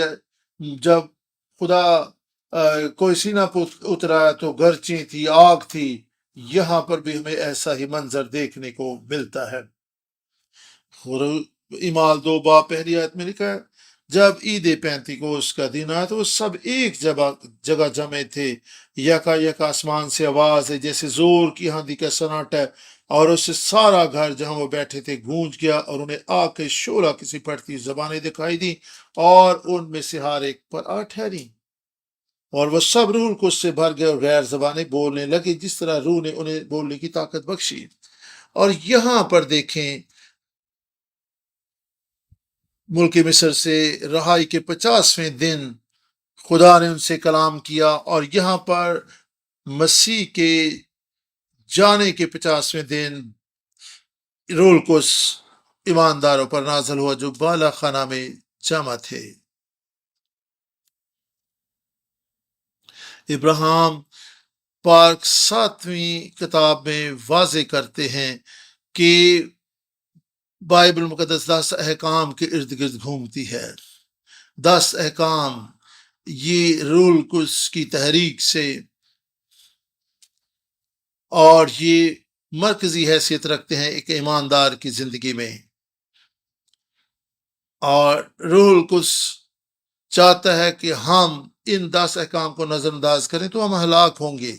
جب خدا کوئی سینہ پر اترایا تو گرچیں تھی، آگ تھی، یہاں پر بھی ہمیں ایسا ہی منظر دیکھنے کو ملتا ہے۔ اعمال 2 باب پہلی آیت میں لکھا ہے، جب عید پینتیکوس کا دن آیا تو وہ سب ایک جگہ جمع تھے، یکا یک آسمان سے آواز ہے جیسے زور کی آندھی کا سناٹا ہے، اور اس سے سارا گھر جہاں وہ بیٹھے تھے گونج گیا، اور انہیں آگ کے شعلہ کسی پھٹتی زبانیں دکھائی دیں، اور ان میں سے ہر ایک پر آ ٹھہری، اور وہ سب روح القدس سے بھر گئے اور غیر زبانیں بولنے لگے جس طرح روح نے انہیں بولنے کی طاقت بخشی۔ اور یہاں پر دیکھیں، ملک مصر سے رہائی کے 50ویں دن خدا نے ان سے کلام کیا، اور یہاں پر مسیح کے جانے کے 50ویں دن روح القدس ایمانداروں پر نازل ہوا جو بالا خانہ میں جمع تھے۔ ابراہیم پاک 7ویں کتاب میں واضح کرتے ہیں کہ بائبل مقدس 10 احکام کے ارد گرد گھومتی ہے۔ 10 احکام یہ روح القدس کی تحریک سے، اور یہ مرکزی حیثیت رکھتے ہیں ایک ایماندار کی زندگی میں، اور روح القدس چاہتا ہے کہ ہم ان 10 احکام کو نظر انداز کریں تو ہم ہلاک ہوں گے۔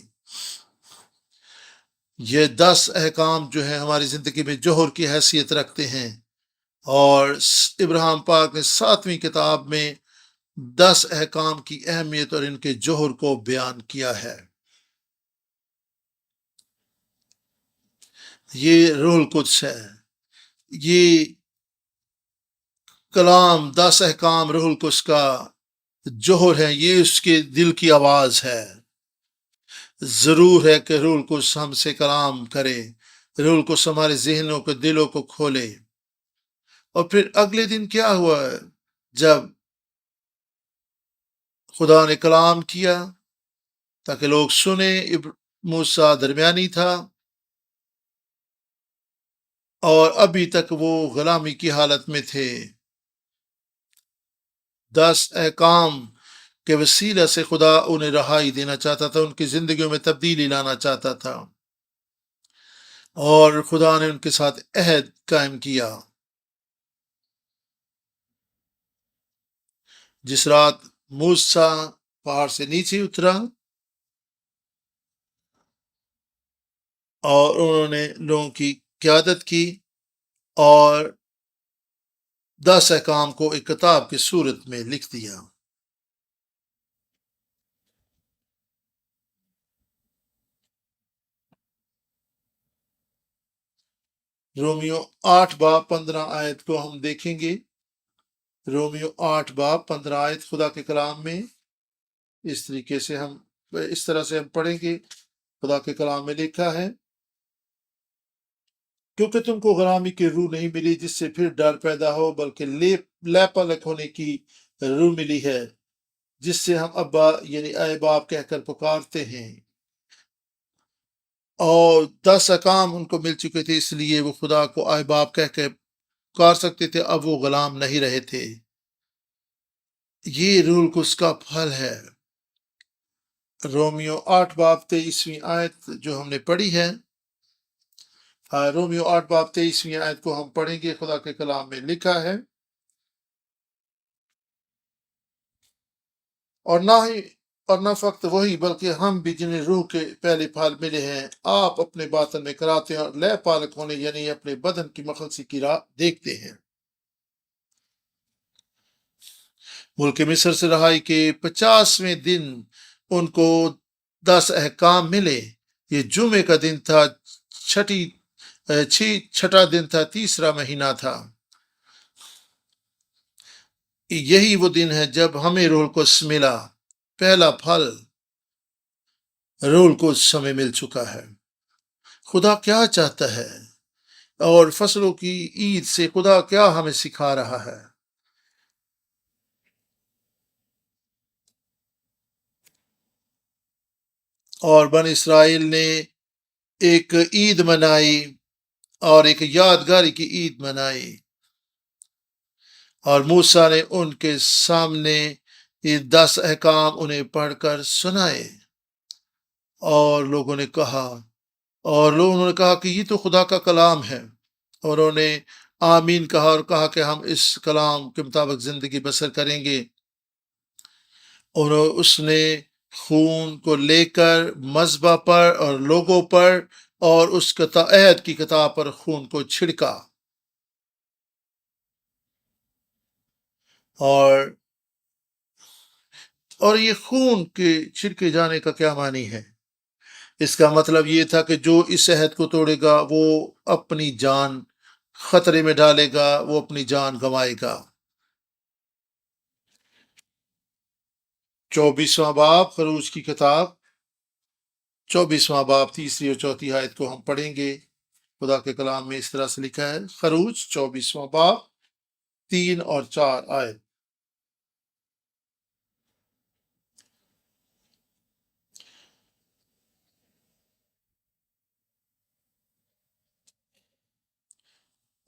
یہ 10 احکام جو ہیں ہماری زندگی میں جوہر کی حیثیت رکھتے ہیں، اور ابراہیم پاک نے 7ویں کتاب میں 10 احکام کی اہمیت اور ان کے جوہر کو بیان کیا ہے۔ یہ روح القدس ہے، یہ کلام 10 احکام روح القدس کا جوہر ہے، یہ اس کے دل کی آواز ہے۔ ضرور ہے کہ روح القدس ہم سے کلام کرے، روح القدس ہمارے ذہنوں کو، دلوں کو کھولے۔ اور پھر اگلے دن کیا ہوا، جب خدا نے کلام کیا تاکہ لوگ سنیں، موسیٰ درمیانی تھا، اور ابھی تک وہ غلامی کی حالت میں تھے، 10 احکام کے وسیلہ سے خدا انہیں رہائی دینا چاہتا تھا، ان کی زندگیوں میں تبدیلی لانا چاہتا تھا، اور خدا نے ان کے ساتھ عہد قائم کیا۔ جس رات موسیٰ پہاڑ سے نیچے اترا اور انہوں نے لوگوں کی قیادت کی اور 10 احکام کو ایک کتاب کی صورت میں لکھ دیا۔ رومیو 8 باب 15 آیت کو ہم دیکھیں گے۔ رومیو 8 باب 15 آیت خدا کے کلام میں اس طرح سے ہم پڑھیں گے۔ خدا کے کلام میں لکھا ہے، کیونکہ تم کو غلامی کی روح نہیں ملی جس سے پھر ڈر پیدا ہو، بلکہ لیپالک ہونے کی روح ملی ہے، جس سے ہم ابا یعنی اے باپ کہہ کر پکارتے ہیں۔ اور 10 احکام ان کو مل چکے تھے، اس لیے وہ خدا کو اے باپ کہہ کے پکار سکتے تھے، اب وہ غلام نہیں رہے تھے۔ یہ رول کو اس کا پھل ہے۔ رومیو 8 باب 23ویں آیت جو ہم نے پڑھی ہے، رومیو 8 باب 23ویں آیت کو ہم پڑھیں گے۔ خدا کے کلام میں لکھا ہے، اور نہ فقط وہی بلکہ ہم بھی جنہیں روح کے پہلے پھل ملے ہیں، آپ اپنے باطن میں کراتے ہیں اور لے پالک ہونے یعنی اپنے بدن کی مخلصی کی راہ دیکھتے ہیں۔ ملک مصر سے رہائی کے 50ویں دن ان کو 10 احکام ملے۔ یہ جمعے کا دن تھا، چھٹا دن تھا، تیسرا مہینہ تھا۔ یہی وہ دن ہے جب ہمیں روح القدس ملا، پہلا پھل روح القدس ہمیں مل چکا ہے۔ خدا کیا چاہتا ہے اور فصلوں کی عید سے خدا کیا ہمیں سکھا رہا ہے؟ اور بن اسرائیل نے ایک عید منائی اور ایک یادگاری کی عید منائی، اور موسیٰ نے ان کے سامنے یہ 10 احکام انہیں پڑھ کر سنائے، اور لوگوں نے کہا کہ یہ تو خدا کا کلام ہے، اور انہوں نے آمین کہا اور کہا کہ ہم اس کلام کے مطابق زندگی بسر کریں گے۔ اور اس نے خون کو لے کر مذبح پر اور لوگوں پر اور اس عہد کی کتاب پر خون کو چھڑکا، اور یہ خون کے چھڑکے جانے کا کیا معنی ہے؟ اس کا مطلب یہ تھا کہ جو اس عہد کو توڑے گا وہ اپنی جان خطرے میں ڈالے گا، وہ اپنی جان گنوائے گا۔ 24واں باب خروج کی کتاب، 24واں باب 3 اور 4 آیت کو ہم پڑھیں گے۔ خدا کے کلام میں اس طرح سے لکھا ہے، خروج 24واں باب 3 اور 4 آیت۔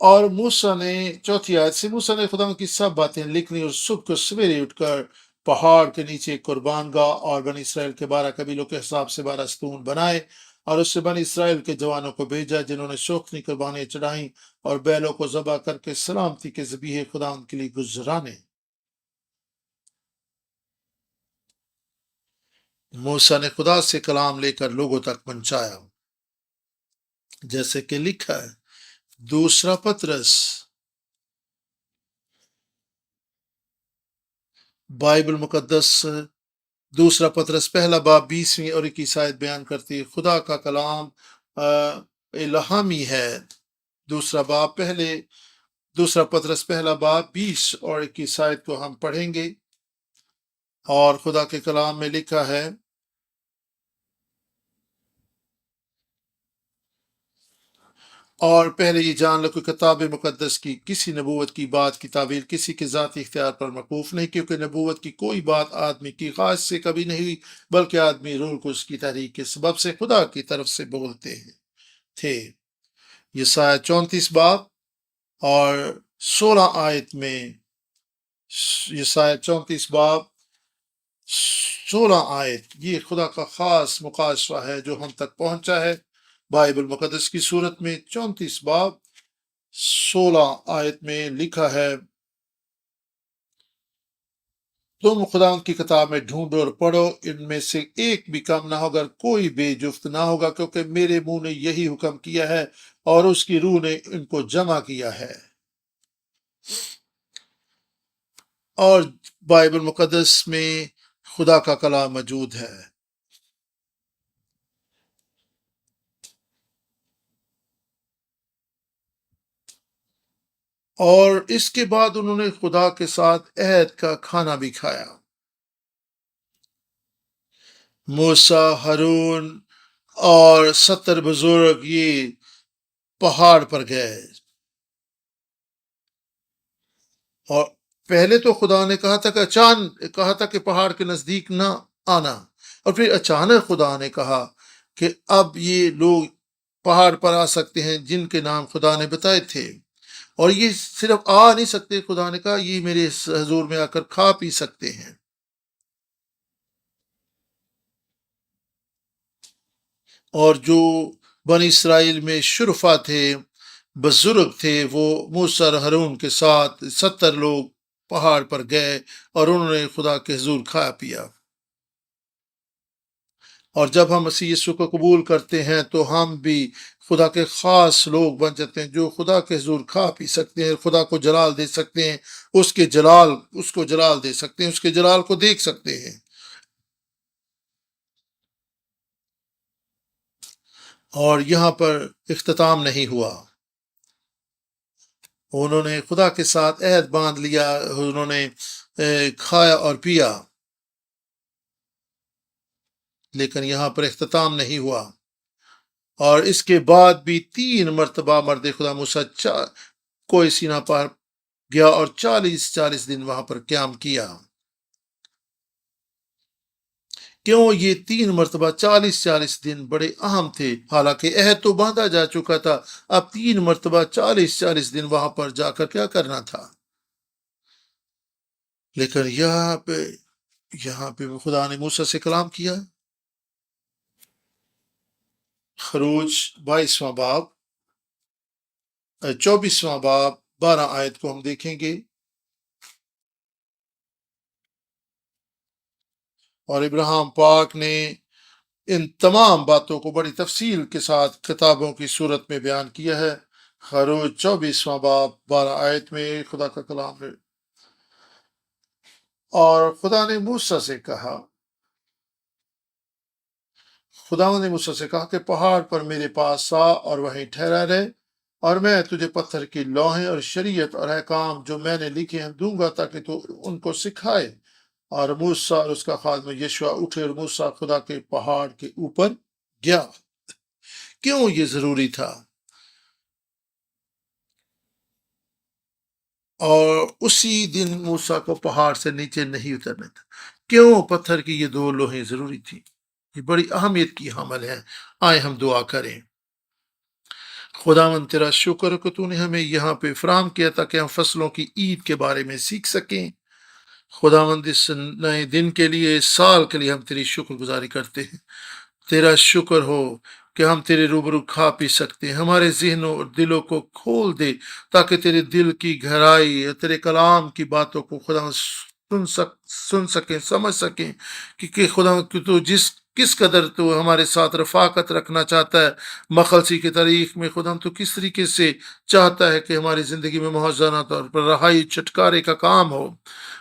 اور موسیٰ نے 4 آیت سے موسیٰ نے خدا کی سب باتیں لکھ لی، اور صبح کو سویرے اٹھ کر پہاڑ کے نیچے ایک قربان گاہ اور بنی اسرائیل کے 12 قبیلوں کے حساب سے 12 ستون بنائے، اور اس سے بنی اسرائیل کے جوانوں کو بھیجا جنہوں نے شوخنی قربانیں چڑھائیں اور بیلوں کو ذبح کر کے سلامتی کے ذبیحے خدا ان کے لیے گزرانے۔ موسیٰ نے خدا سے کلام لے کر لوگوں تک پہنچایا، جیسے کہ لکھا ہے۔ دوسرا پطرس بائبل مقدس دوسرا پطرس پہلا باب 20ویں اور 21 آیت بیان کرتی ہے، خدا کا کلام الہامی ہے۔ دوسرا پطرس پہلا باب 20 اور 21 آیت کو ہم پڑھیں گے، اور خدا کے کلام میں لکھا ہے، اور پہلے یہ جان لو کہ کتاب مقدس کی کسی نبوت کی بات کی تعبیر کسی کے ذاتی اختیار پر موقوف نہیں، کیونکہ نبوت کی کوئی بات آدمی کی خواہش سے کبھی نہیں ہوئی، بلکہ آدمی روح کو اس کی تحریک کے سبب سے خدا کی طرف سے بولتے تھے۔ یسایہ 34 باب اور 16 آیت میں یسایہ 34 باب 16 آیت، یہ خدا کا خاص مکاشفہ ہے جو ہم تک پہنچا ہے بائبل مقدس کی صورت میں۔ 34 باب 16 آیت میں لکھا ہے، تم خدا کی کتاب میں ڈھونڈو اور پڑھو، ان میں سے ایک بھی کم نہ ہوگا، کوئی بے جفت نہ ہوگا، کیونکہ میرے منہ نے یہی حکم کیا ہے اور اس کی روح نے ان کو جمع کیا ہے۔ اور بائبل مقدس میں خدا کا کلام موجود ہے۔ اور اس کے بعد انہوں نے خدا کے ساتھ عہد کا کھانا بھی کھایا۔ موسیٰ، ہارون اور 70 بزرگ یہ پہاڑ پر گئے، اور پہلے تو خدا نے کہا تھا کہ پہاڑ کے نزدیک نہ آنا، اور پھر اچانک خدا نے کہا کہ اب یہ لوگ پہاڑ پر آ سکتے ہیں جن کے نام خدا نے بتائے تھے، اور یہ صرف آ نہیں سکتے، خدا نے کہا یہ میرے حضور میں آ کر کھا پی سکتے ہیں۔ اور جو بنی اسرائیل میں شرفا تھے، بزرگ تھے، وہ موسیٰ اور ہارون کے ساتھ 70 لوگ پہاڑ پر گئے اور انہوں نے خدا کے حضور کھایا پیا۔ اور جب ہم مسیح یسوع کو قبول کرتے ہیں تو ہم بھی خدا کے خاص لوگ بن جاتے ہیں، جو خدا کے حضور کھا پی سکتے ہیں، خدا کو جلال دے سکتے ہیں، اس کو جلال دے سکتے ہیں، اس کے جلال کو دیکھ سکتے ہیں۔ اور یہاں پر اختتام نہیں ہوا، انہوں نے خدا کے ساتھ عہد باندھ لیا، انہوں نے کھایا اور پیا، لیکن یہاں پر اختتام نہیں ہوا۔ اور اس کے بعد بھی 3 مرتبہ مرد خدا موسیٰ کوہ سینا پر گیا اور 40 دن وہاں پر قیام کیا۔ کیوں یہ 3 مرتبہ 40 دن بڑے اہم تھے؟ حالانکہ عہد تو باندھا جا چکا تھا، اب 3 مرتبہ 40 دن وہاں پر جا کر کیا کرنا تھا؟ لیکن یہاں پہ خدا نے موسیٰ سے کلام کیا۔ خروج 22واں باب 24واں باب 12 آیت کو ہم دیکھیں گے۔ اور ابراہیم پاک نے ان تمام باتوں کو بڑی تفصیل کے ساتھ کتابوں کی صورت میں بیان کیا ہے۔ خروج 24واں باب 12 آیت میں خدا کا کلام ہے، اور خدا نے موسیٰ سے کہا کہ پہاڑ پر میرے پاس آ اور وہیں ٹھہرا رہے، اور میں تجھے پتھر کی لوحیں اور شریعت اور احکام جو میں نے لکھے ہیں دوں گا تاکہ تو ان کو سکھائے۔ اور موسیٰ اور اس کا خادم یشوع اٹھے اور موسیٰ خدا کے پہاڑ کے اوپر گیا۔ کیوں یہ ضروری تھا؟ اور اسی دن موسیٰ کو پہاڑ سے نیچے نہیں اترنا تھا۔ کیوں پتھر کی یہ 2 لوحیں ضروری تھی؟ یہ بڑی اہمیت کی حمل ہے۔ آئے ہم دعا کریں۔ خداوند تیرا شکر کہ تو نے ہمیں یہاں پہ فراہم کیا تاکہ ہم فصلوں کی عید کے بارے میں سیکھ سکیں۔ خداوند اس نئے دن کے لیے، اس سال کے لیے ہم تیری شکر گزاری کرتے ہیں۔ تیرا شکر ہو کہ ہم تیرے روبرو کھا پی سکتے ہیں۔ ہمارے ذہنوں اور دلوں کو کھول دے تاکہ تیرے دل کی گہرائی اور تیرے کلام کی باتوں کو خدا سن سکیں، سمجھ سکیں کہ خدا تو کس قدر تو ہمارے ساتھ رفاقت رکھنا چاہتا ہے۔ مخلصی کی تاریخ میں خدا تو کس طریقے سے چاہتا ہے کہ ہماری زندگی میں موازنہ طور پر رہائی چھٹکارے کا کام ہو۔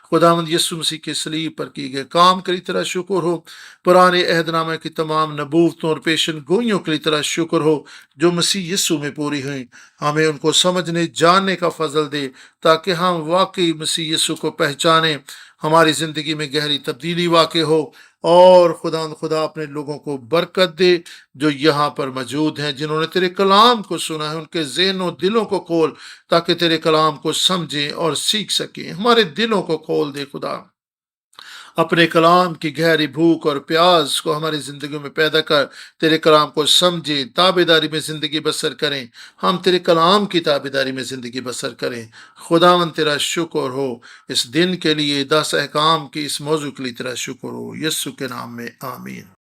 خداوند یسوع مسیح کے صلیب پر کی گئے کام کے لیے تیرا شکر ہو۔ پرانے عہد نامے کی تمام نبوتوں اور پیشن گوئیوں کے لیے تیرا شکر ہو جو مسیح یسوع میں پوری ہوئیں۔ ہمیں ان کو سمجھنے جاننے کا فضل دے تاکہ ہم واقعی مسیح یسوع کو پہچانیں، ہماری زندگی میں گہری تبدیلی واقع ہو۔ اور خدا اپنے لوگوں کو برکت دے جو یہاں پر موجود ہیں، جنہوں نے تیرے کلام کو سنا ہے، ان کے ذہن و دلوں کو کھول تاکہ تیرے کلام کو سمجھیں اور سیکھ سکیں۔ ہمارے دلوں کو کھول دے خدا، اپنے کلام کی گہری بھوک اور پیاس کو ہماری زندگیوں میں پیدا کر، تیرے کلام کو سمجھیں، تابعداری میں زندگی بسر کریں، ہم تیرے کلام کی تابعداری میں زندگی بسر کریں۔ خداوند تیرا شکر ہو اس دن کے لیے، 10 احکام کی اس موضوع کے لیے تیرا شکر ہو، یسوع کے نام میں آمین۔